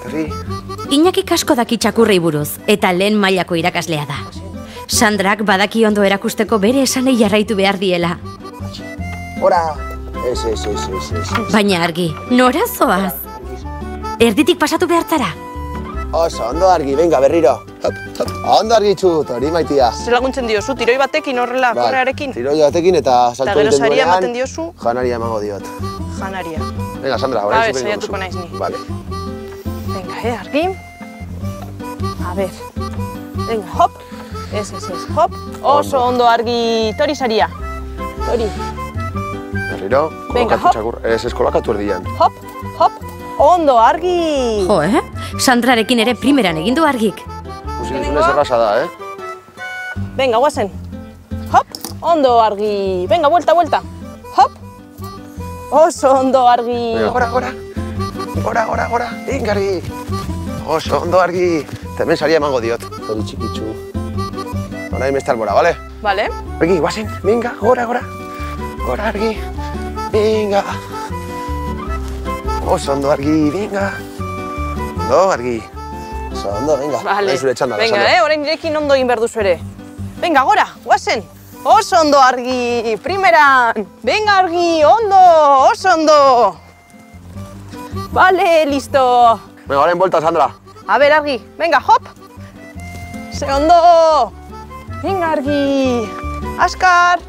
Herri. Iñaki asko daki txakurrei buruz, eta lehen mailako irakaslea da. Sandrak badaki ondo erakusteko bere esanei jarraitu behar diela. Ora! Ez. Baina argi, nora zoaz? Erditik pasatu behartzara? Oso, ondo argi, venga, berriro. Ondo argi txut, hori maitia. Zer laguntzen diozu, tiroi batekin horrela, korrearekin? Tiroi batekin eta salto egiten duenean. Eta gero saria ematen diozu? Janaria emango diot. Janaria. Venga, Sandra, orain zupek saiatuko naiz ni. Vale. Venga, argi. A ver. Venga, hop. Ez, hop. Oso ondo argi, tori saria. Tori. Berriro. Venga, hop. Ez eskolakatu erdian. Hop. Ondo argi. Jo, Sandrarekin ere primeran egin du argik. Usilizunez erraza da, Venga, guazen. Hop. Ondo argi. Venga, vuelta. Hop. Oso ondo argi. Gora. Venga, argi. Oso ondo argi. Eta hemen saria emango diot. Hori txikitzu. Horain beste albora, bale? Bale. Begi, guazen. Venga, gora. Gora argi. Venga. Oso ondo argi, venga. Ondo argi. Oso ondo, venga. Vale. Venga, orain nirekin ondo egin behar duzu ere. Venga, gora, guazen. Oso ondo argi, primeran. Venga, argi, ondo, oso ondo. Vale, listo. Venga, orain vuelta, Sandra. A ver, argi, venga, hop. Ze ondo. Venga, argi. Askar.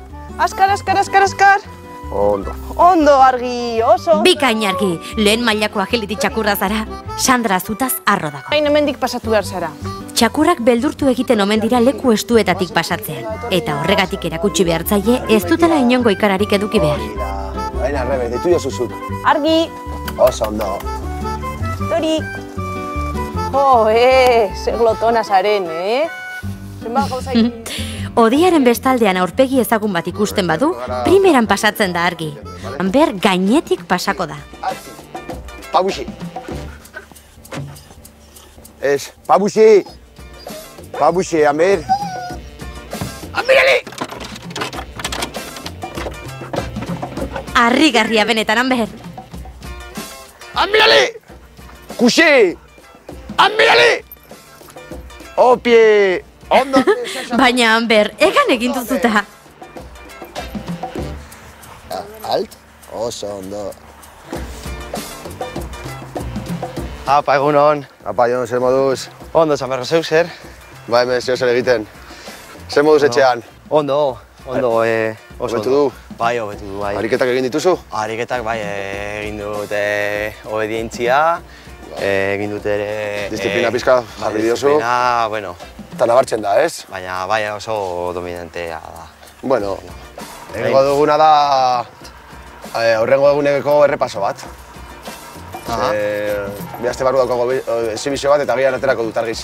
Ondo. Ondo argi, oso. Bikain argi, lehen mailako agiliti txakurra zara. Sandra zutaz arro dago. Hain hemendik pasatu behar zara. Txakurrak beldurtu egiten omen dira leku estuetatik pasatzean. Eta horregatik erakutsi behartzaile ez dutela inongo ikararik eduki behar. Hain arrebe, ditu jozuzuk. Argi. Oso ondo. Tori. Ze glotona zaren, Zenbat gauza Odiaren bestaldean aurpegi ezagun bat ikusten badu, primeran pasatzen da argi. Hanber gainetik pasako da. Pabuxi. Ez, Pabuxi. Pabuxi, Amer. Amerali! Harrigarria benetan, Hanber. Amerali! Kuxi! Amerali! Opie! Ondo! Baina, Hanber, egan egin duzuta. Alt? Oso ondo. Apa, egunon. Apa, Jon, zer moduz? Ondo, Sanberro, zeuk zer? Ba, hemen zeo zer egiten. Zer moduz etxean? Ondo, oso Hobetu du? Bai, hobetu du, bai. Ariketak egin dituzu? Ariketak, bai, egin dute obedientzia, egin dute ere... Disiplina pizka jarri diozu? Disiplina, bueno. Eta nabartzen da, ez? Baina, bai, oso dominantea da. Bueno, egingo duguna da... Aurrengo eguneko errepaso bat. Bi aste barru daukago exhibizio bat eta gian aterako dut argiz.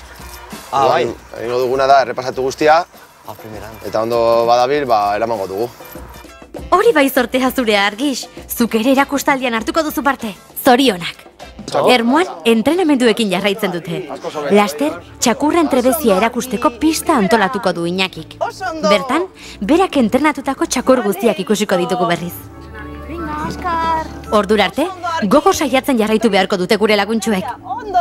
Bai. Egingo duguna da errepasatu guztia. Primeran. Eta ondo badabil, eramango dugu. Hori bai sortea zure argiz. Zuk ere erakustaldian hartuko duzu parte. Zorionak. Ermuan, entrenamenduekin jarraitzen dute. Laster, txakurren trebezia erakusteko pista antolatuko du Iñakik. Bertan, berak entrenatutako txakur guztiak ikusiko ditugu berriz. Ordura arte, gogo saiatzen jarraitu beharko dute gure laguntxuek. Ondo,